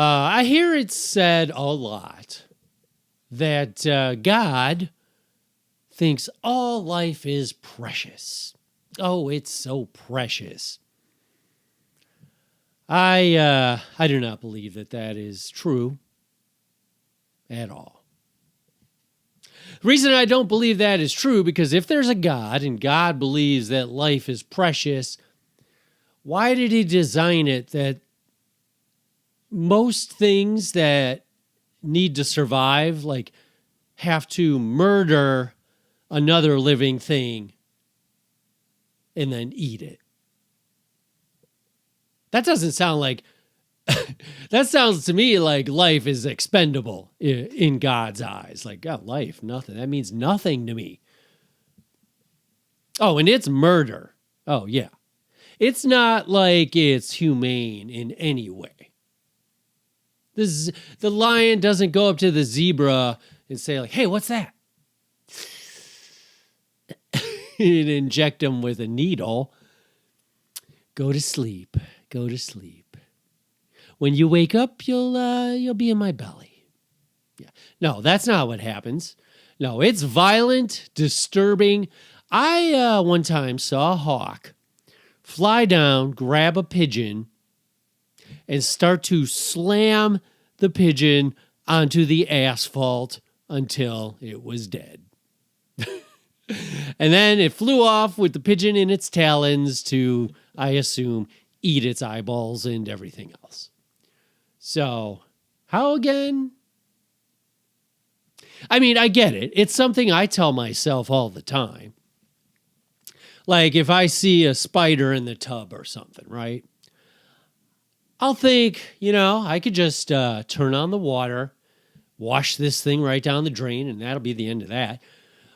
I hear it said a lot that God thinks all life is precious. Oh, it's so precious. I do not believe that that is true at all. The reason I don't believe that is true because if there's a God and God believes that life is precious, why did he design it that most things that need to survive, like, have to murder another living thing and then eat it? That doesn't sound like, that sounds to me like life is expendable in God's eyes. Like, oh, life, nothing. That means nothing to me. Oh, and it's murder. Oh, yeah. It's not like it's humane in any way. The lion doesn't go up to the zebra and say, like, hey, what's that? And inject him with a needle. Go to sleep. Go to sleep. When you wake up, you'll be in my belly. Yeah. No, that's not what happens. No, it's violent, disturbing. I one time saw a hawk fly down, grab a pigeon, and start to slam the pigeon onto the asphalt until it was dead. And then it flew off with the pigeon in its talons to, I assume, eat its eyeballs and everything else. So, how again? I mean, I get it. It's something I tell myself all the time. Like if I see a spider in the tub or something, right? I'll think, I could just turn on the water, wash this thing right down the drain, and that'll be the end of that.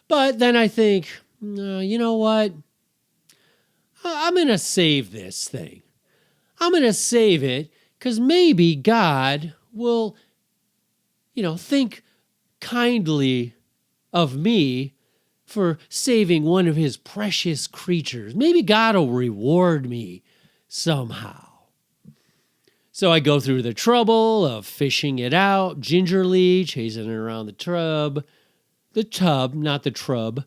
But then I think, you know what? I'm going to save this thing. I'm going to save it because maybe God will, think kindly of me for saving one of his precious creatures. Maybe God will reward me somehow. So I go through the trouble of fishing it out gingerly, chasing it around the tub, not the trub.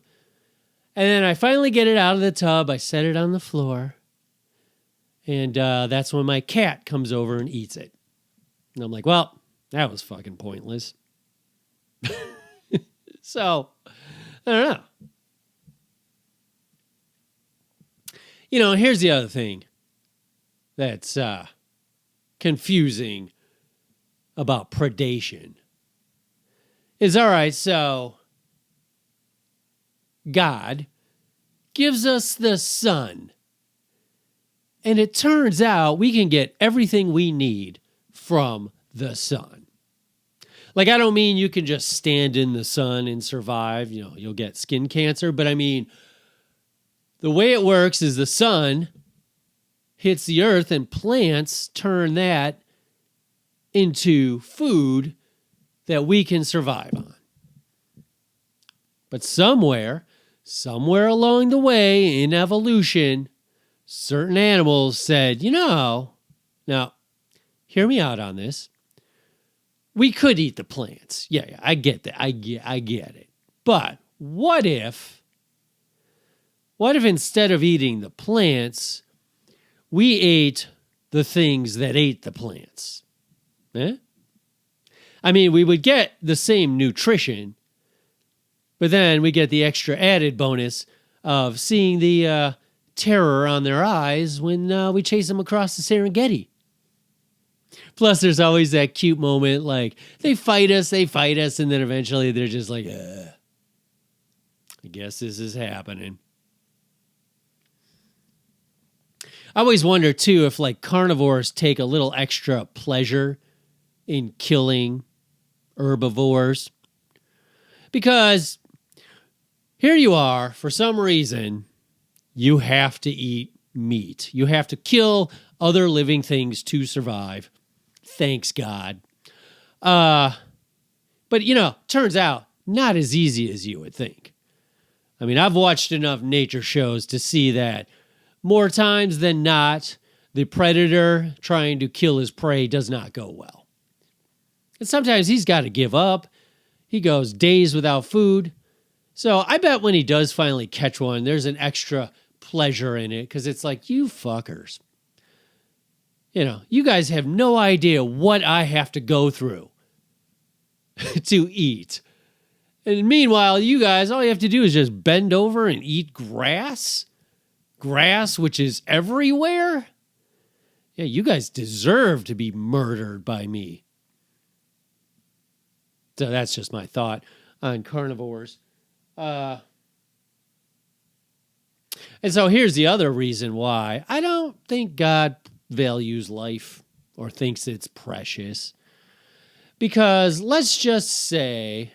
And then I finally get it out of the tub. I set it on the floor. And that's when my cat comes over and eats it. And I'm like, well, that was fucking pointless. So, I don't know. Here's the other thing that's confusing about predation. Is all right, so God gives us the sun. And it turns out we can get everything we need from the sun. Like, I don't mean you can just stand in the sun and survive. You'll get skin cancer. But I mean, the way it works is the sun hits the earth and plants turn that into food that we can survive on. But somewhere along the way in evolution, certain animals said, now, hear me out on this. We could eat the plants. Yeah, I get that. I get it. But what if instead of eating the plants, we ate the things that ate the plants? I mean, we would get the same nutrition, but then we get the extra added bonus of seeing the terror on their eyes when we chase them across the Serengeti. Plus, there's always that cute moment, like, they fight us, and then eventually they're just like, I guess this is happening. I always wonder, too, if, like, carnivores take a little extra pleasure in killing herbivores. Because here you are, for some reason, you have to eat meat. You have to kill other living things to survive. Thanks, God. But, turns out not as easy as you would think. I mean, I've watched enough nature shows to see that more times than not, the predator trying to kill his prey does not go well. And sometimes he's got to give up. He goes days without food. So I bet when he does finally catch one, there's an extra pleasure in it because it's like, you fuckers. You know, you guys have no idea what I have to go through to eat. And meanwhile, you guys, all you have to do is just bend over and eat grass. Grass, which is everywhere. Yeah, you guys deserve to be murdered by me. So that's just my thought on carnivores. And so here's the other reason why I don't think God values life or thinks it's precious. Because let's just say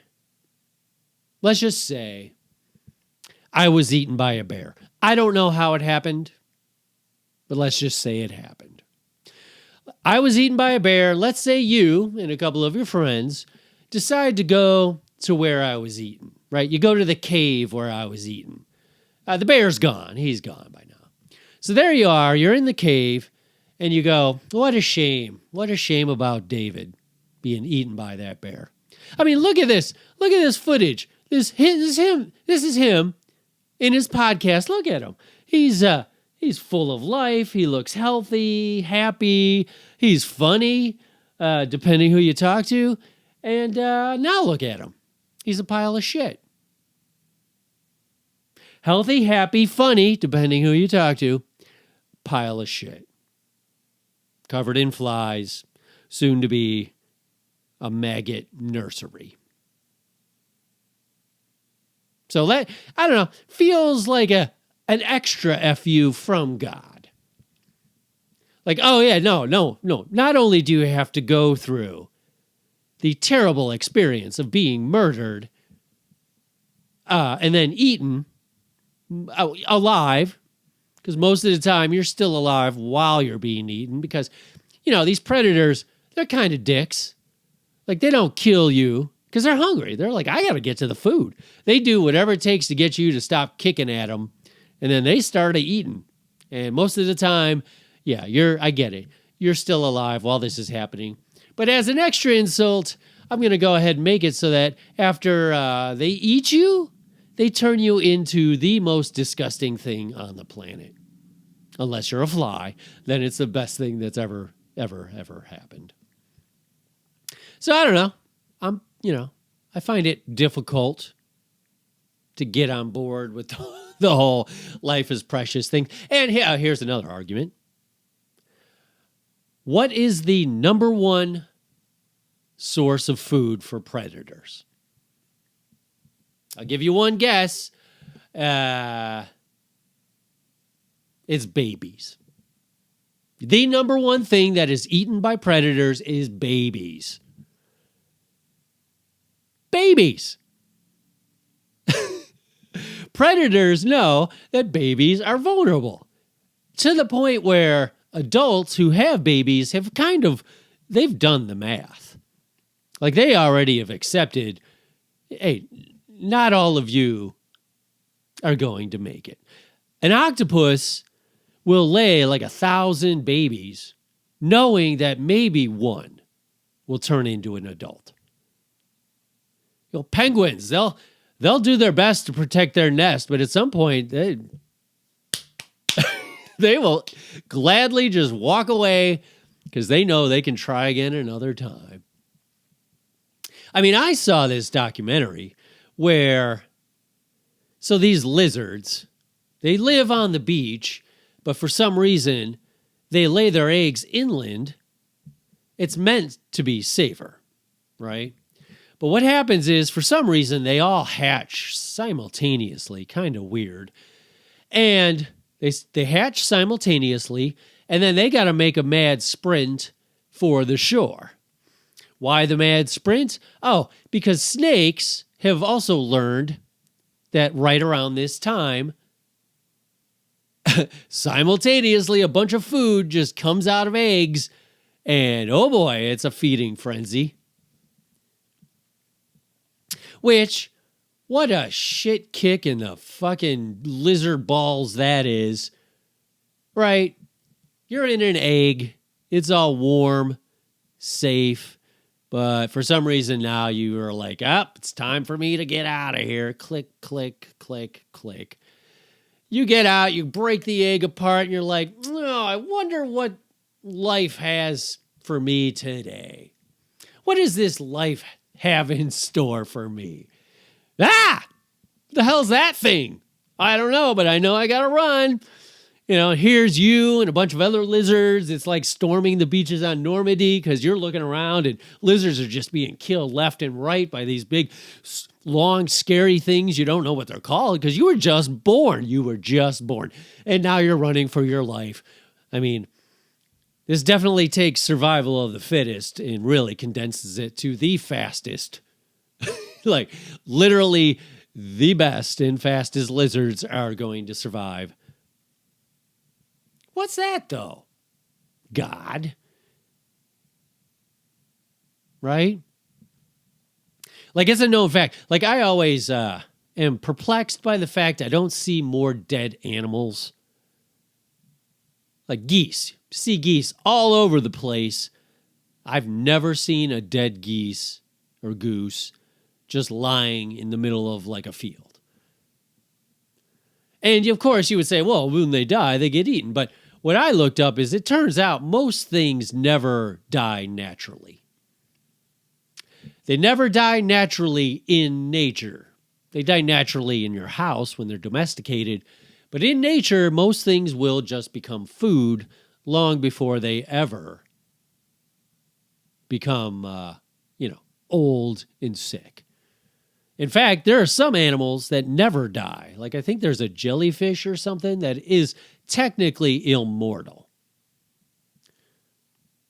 I was eaten by a bear. I don't know how it happened, but let's just say it happened. I was eaten by a bear. Let's say you and a couple of your friends decide to go to where I was eaten, right? You go to the cave where I was eaten. The bear's gone. He's gone by now. So there you are. You're in the cave, and you go, what a shame. What a shame about David being eaten by that bear. I mean, look at this. Look at this footage. This is him. This is him in his podcast. Look at him. He's full of life. He looks healthy, happy. He's funny, depending who you talk to. And now look at him. He's a pile of shit. Healthy, happy, funny, depending who you talk to. Pile of shit. Covered in flies. Soon to be a maggot nursery. So that, I don't know, feels like an extra FU from God. Like, oh yeah, no. Not only do you have to go through the terrible experience of being murdered and then eaten alive, because most of the time you're still alive while you're being eaten, because, you know, these predators, they're kind of dicks. Like, they don't kill you because they're hungry. They're like, I got to get to the food. They do whatever it takes to get you to stop kicking at them, and then they start eating. And most of the time, yeah, I get it. You're still alive while this is happening. But as an extra insult, I'm going to go ahead and make it so that after they eat you, they turn you into the most disgusting thing on the planet. Unless you're a fly, then it's the best thing that's ever happened. So I don't know. I find it difficult to get on board with the whole life is precious thing. And here's another argument. What is the number one source of food for predators? I'll give you one guess. It's babies. The number one thing that is eaten by predators is babies. Babies. Predators know that babies are vulnerable to the point where adults who have babies have they've done the math. Like, they already have accepted, hey, not all of you are going to make it. An octopus will lay like 1,000 babies knowing that maybe one will turn into an adult. You know, penguins, they'll do their best to protect their nest, but at some point they will gladly just walk away because they know they can try again another time. I mean, I saw this documentary where, so these lizards, they live on the beach, but for some reason, they lay their eggs inland. It's meant to be safer, right? But what happens is, for some reason, they all hatch simultaneously, kind of weird. And they hatch simultaneously, and then they got to make a mad sprint for the shore. Why the mad sprint? Oh, because snakes have also learned that right around this time, simultaneously a bunch of food just comes out of eggs, and oh boy, it's a feeding frenzy. Which, what a shit kick in the fucking lizard balls that is. Right? You're in an egg. It's all warm, safe. But for some reason now you are like, it's time for me to get out of here. Click, click, click, click. You get out, you break the egg apart, and you're like, oh, I wonder what life has for me today. What does this life have in store for me? The hell's that thing? I don't know, but I know I gotta run. Here's you and a bunch of other lizards. It's like storming the beaches on Normandy because you're looking around and lizards are just being killed left and right by these big, long, scary things. You don't know what they're called because you were just born. And now you're running for your life. I mean, this definitely takes survival of the fittest and really condenses it to the fastest. Like, literally the best and fastest lizards are going to survive. What's that, though? God. Right? Like, it's a known fact. Like, I always am perplexed by the fact I don't see more dead animals. Like geese. See geese all over the place. I've never seen a dead geese or goose just lying in the middle of, like, a field. And, of course, you would say, well, when they die, they get eaten. But what I looked up is it turns out most things never die naturally. They never die naturally in nature. They die naturally in your house when they're domesticated. But in nature, most things will just become food long before they ever become, old and sick. In fact, there are some animals that never die. Like, I think there's a jellyfish or something that is technically immortal.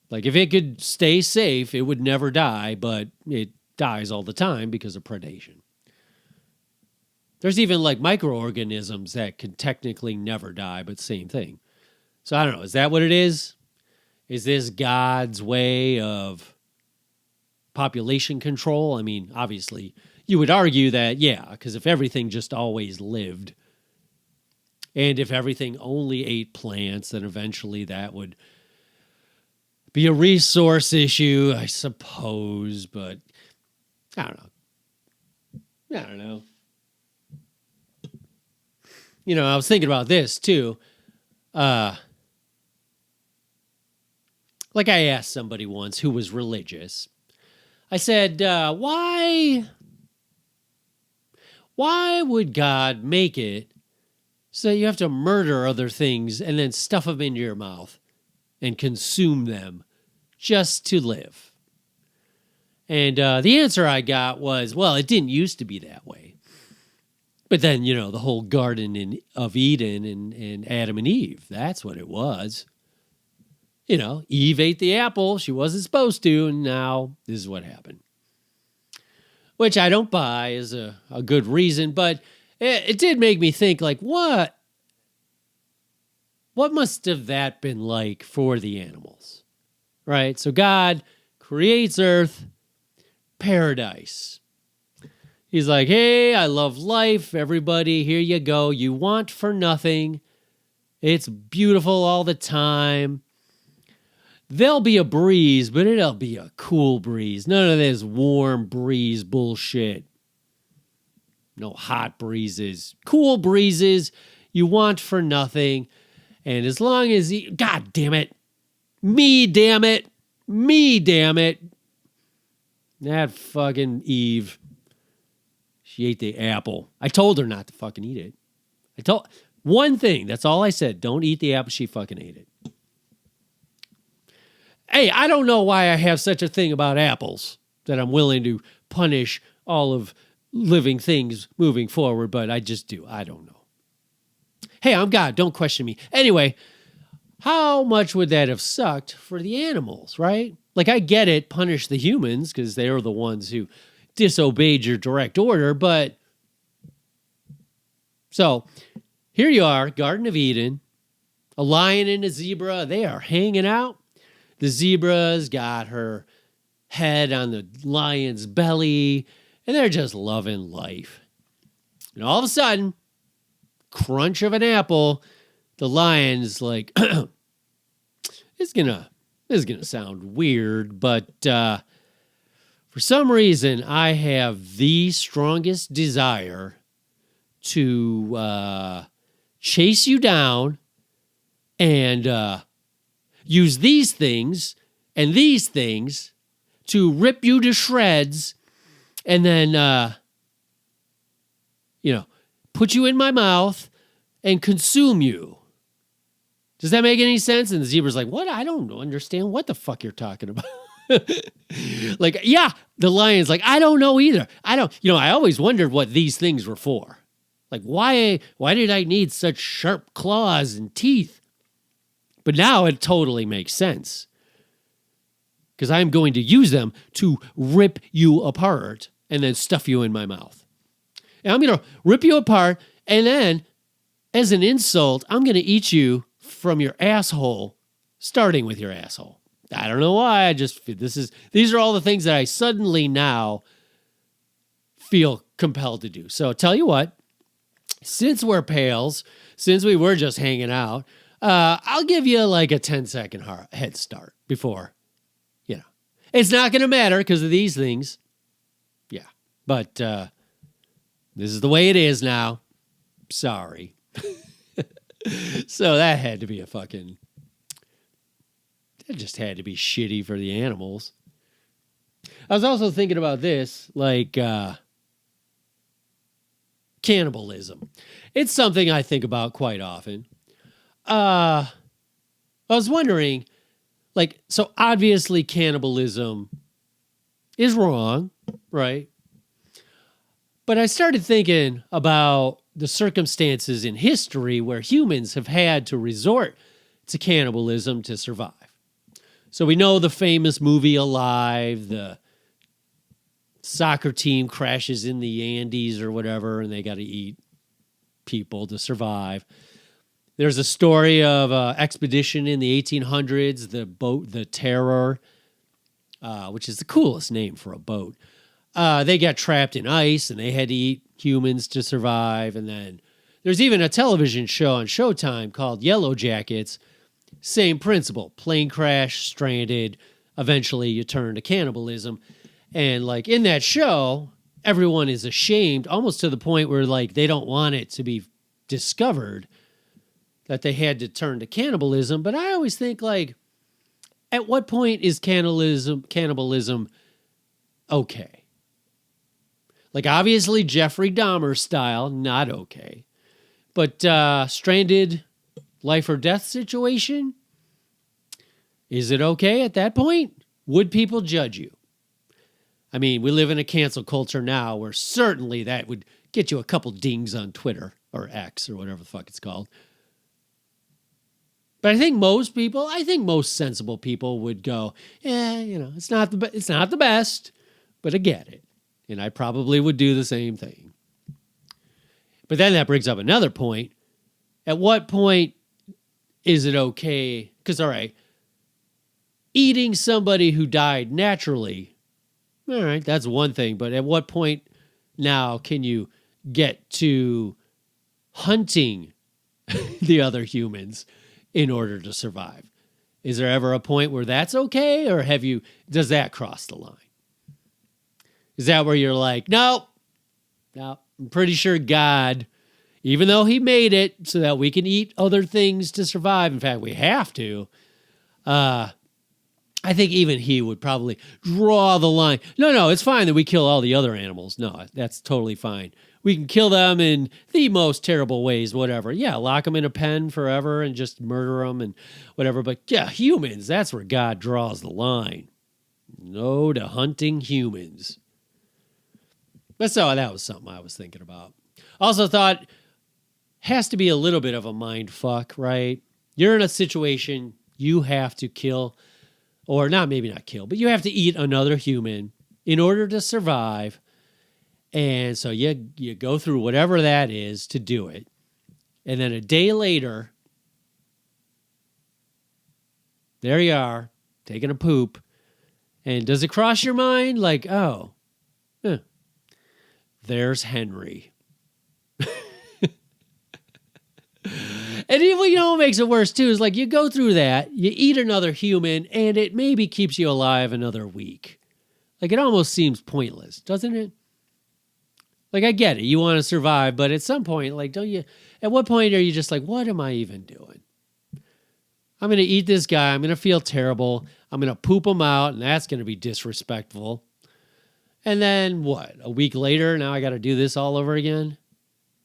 Like, if it could stay safe, it would never die, but it dies all the time because of predation. There's even, like, microorganisms that can technically never die, but same thing. So, I don't know. Is that what it is? Is this God's way of population control? I mean, obviously, you would argue that, yeah, because if everything just always lived, and if everything only ate plants, then eventually that would be a resource issue, I suppose, but I don't know. I was thinking about this, too. Like I asked somebody once who was religious. I said, why would God make it so you have to murder other things and then stuff them into your mouth and consume them just to live? And the answer I got was, well, it didn't used to be that way. But then, the whole Garden of Eden and Adam and Eve, that's what it was. Eve ate the apple she wasn't supposed to, and now this is what happened. Which I don't buy as a good reason, but it did make me think, like, what must have that been like for the animals? Right? So God creates earth, paradise. He's like, hey, I love life. Everybody, here you go. You want for nothing. It's beautiful all the time. There'll be a breeze, but it'll be a cool breeze. None of this warm breeze bullshit. No hot breezes. Cool breezes. You want for nothing. And as long as God damn it. Me damn it. That fucking Eve. She ate the apple. I told her not to fucking eat it. One thing. That's all I said. Don't eat the apple. She fucking ate it. Hey, I don't know why I have such a thing about apples that I'm willing to punish all of living things moving forward, but I just do. I don't know. Hey, I'm God. Don't question me. Anyway, how much would that have sucked for the animals, right? Like, I get it, punish the humans because they're the ones who disobeyed your direct order, but so here you are, Garden of Eden, a lion and a zebra, they are hanging out. The zebra's got her head on the lion's belly, and they're just loving life. And all of a sudden, crunch of an apple, the lion's like, this is gonna sound weird, but For some reason, I have the strongest desire to chase you down and use these things and these things to rip you to shreds and then, put you in my mouth and consume you. Does that make any sense? And the zebra's like, what? I don't understand what the fuck you're talking about. Like, yeah, the lion's like, I don't know either. I always wondered what these things were for. Like, why did I need such sharp claws and teeth? But now it totally makes sense. Because I'm going to use them to rip you apart and then stuff you in my mouth. And I'm going to rip you apart, and then, as an insult, I'm going to eat you from your asshole, starting with your asshole. I don't know why. These are all the things that I suddenly now feel compelled to do. So tell you what, since we're pals, since we were just hanging out, I'll give you like a 10-second head start before, It's not going to matter because of these things. Yeah. But this is the way it is now. Sorry. So that had to be it just had to be shitty for the animals. I was also thinking about this, like cannibalism. It's something I think about quite often. I was wondering, so obviously cannibalism is wrong, right? But I started thinking about the circumstances in history where humans have had to resort to cannibalism to survive. So we know the famous movie Alive, the soccer team crashes in the Andes or whatever, and they got to eat people to survive. There's a story of an expedition in the 1800s, the boat, the Terror, which is the coolest name for a boat. They got trapped in ice, and they had to eat humans to survive. And then there's even a television show on Showtime called Yellow Jackets. Same principle. Plane crash, stranded. Eventually, you turn to cannibalism. And, in that show, everyone is ashamed, almost to the point where, they don't want it to be discovered that they had to turn to cannibalism. But I always think, at what point is cannibalism okay? Obviously, Jeffrey Dahmer style, not okay. But stranded life or death situation, is it okay at that point? Would people judge you? I mean, we live in a cancel culture now where certainly that would get you a couple dings on Twitter or X or whatever the fuck it's called. But I think most sensible people would go, it's not the best, but I get it. And I probably would do the same thing. But then that brings up another point. At what point is it okay? Because, all right, eating somebody who died naturally, all right, that's one thing. But at what point now can you get to hunting the other humans in order to survive? Is there ever a point where that's okay? Or does that cross the line? Is that where you're like, no, I'm pretty sure God, even though he made it so that we can eat other things to survive, in fact, we have to, I think even he would probably draw the line. No, it's fine that we kill all the other animals. No, that's totally fine. We can kill them in the most terrible ways, whatever. Yeah, lock them in a pen forever and just murder them and whatever. But yeah, humans, that's where God draws the line. No to hunting humans. So that was something I was thinking about. Also thought, has to be a little bit of a mind fuck, right? You're in a situation you have to kill, or maybe not kill, but you have to eat another human in order to survive. And so you go through whatever that is to do it. And then a day later, there you are, taking a poop. And does it cross your mind? There's Henry. And what makes it worse too is you go through that, you eat another human, and it maybe keeps you alive another week. Like, it almost seems pointless, doesn't it? Like, I get it. You want to survive, but at some point, like, at what point are you just like, what am I even doing? I'm going to eat this guy. I'm going to feel terrible. I'm going to poop him out, and that's going to be disrespectful. And then what? A week later, now I got to do this all over again?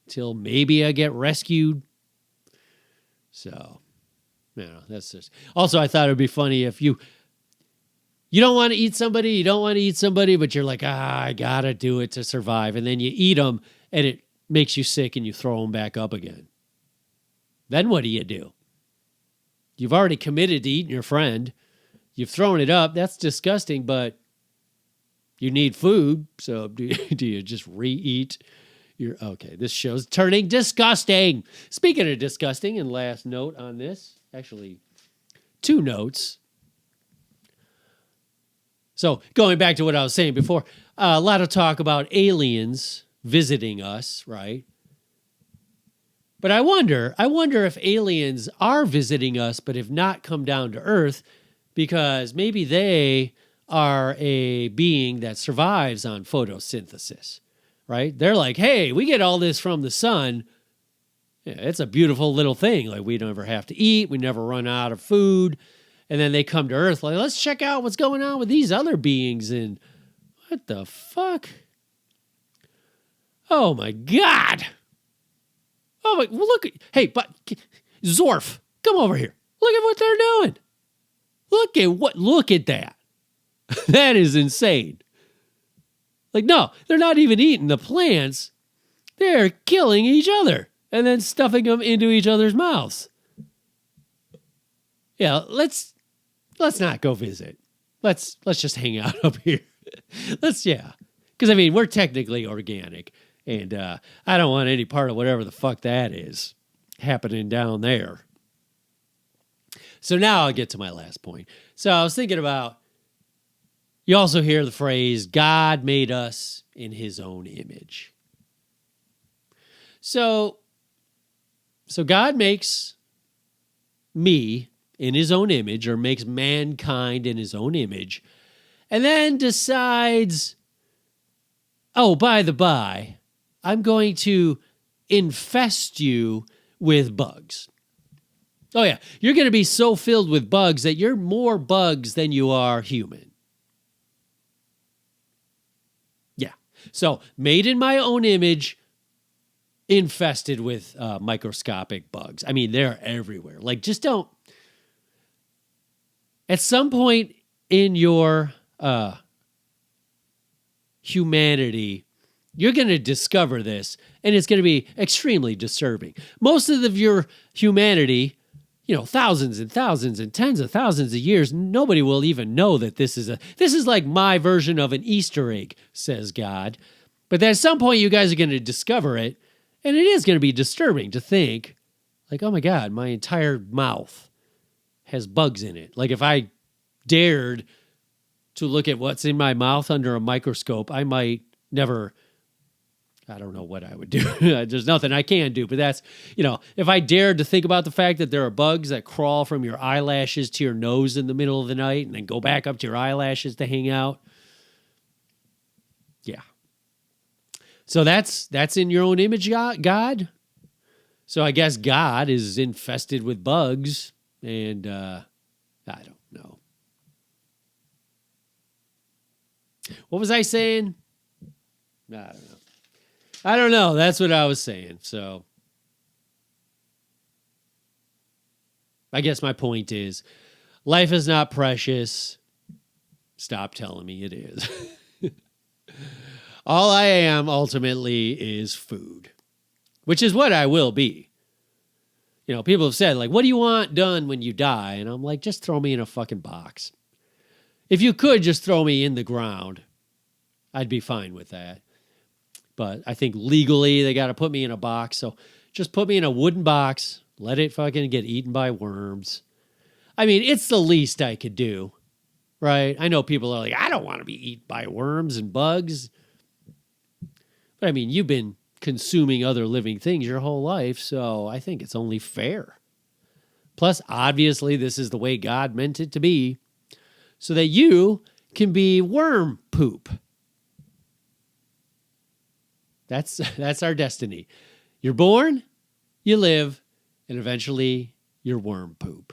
Till maybe I get rescued. So, that's just... Also, I thought it would be funny if you don't want to eat somebody, but you're like, I got to do it to survive. And then you eat them, and it makes you sick, and you throw them back up again. Then what do? You've already committed to eating your friend. You've thrown it up. That's disgusting, but you need food. So do you just re-eat okay, this show's turning disgusting. Speaking of disgusting, and last note on this, actually 2 notes. So going back to what I was saying before, a lot of talk about aliens visiting us, right? But I wonder if aliens are visiting us, but have not come down to Earth, because maybe they are a being that survives on photosynthesis, right? They're like, hey, we get all this from the sun. Yeah, it's a beautiful little thing. Like, we never have to eat. We never run out of food. And then they come to Earth like, let's check out what's going on with these other beings. And what the fuck? Oh, my God. Oh, my, look. Hey, but Zorf, come over here. Look at what they're doing. Look at that. That is insane. Like, no, they're not even eating the plants. They're killing each other and then stuffing them into each other's mouths. Yeah, let's not go visit. Let's just hang out up here. Because, I mean, we're technically organic, and I don't want any part of whatever the fuck that is happening down there. So now I'll get to my last point. So I was thinking about, you also hear the phrase, God made us in his own image. So God makes me in his own image, or makes mankind in his own image, and then decides, oh, by the by, I'm going to infest you with bugs. Oh, yeah, you're going to be so filled with bugs that you're more bugs than you are human. Yeah. So, made in my own image, infested with microscopic bugs. I mean, they're everywhere. Like, just don't... At some point in your humanity, you're going to discover this, and it's going to be extremely disturbing. Most of your humanity... thousands and thousands and tens of thousands of years, nobody will even know that this is like my version of an Easter egg, says God. But at some point, you guys are going to discover it, and it is going to be disturbing to think, like, oh my God, my entire mouth has bugs in it. Like, if I dared to look at what's in my mouth under a microscope, I might never... I don't know what I would do. There's nothing I can do, but that's, if I dared to think about the fact that there are bugs that crawl from your eyelashes to your nose in the middle of the night and then go back up to your eyelashes to hang out. Yeah. So that's in your own image, God. So I guess God is infested with bugs, and I don't know. What was I saying? I don't know. That's what I was saying. So I guess my point is, life is not precious. Stop telling me it is. All I am ultimately is food, which is what I will be. People have said, like, what do you want done when you die? And I'm like, just throw me in a fucking box. If you could just throw me in the ground, I'd be fine with that. But I think legally they got to put me in a box. So just put me in a wooden box. Let it fucking get eaten by worms. I mean, it's the least I could do, right? I know people are like, I don't want to be eaten by worms and bugs. But I mean, you've been consuming other living things your whole life, so I think it's only fair. Plus, obviously, this is the way God meant it to be, so that you can be worm poop. That's our destiny. You're born, you live, and eventually you're worm poop.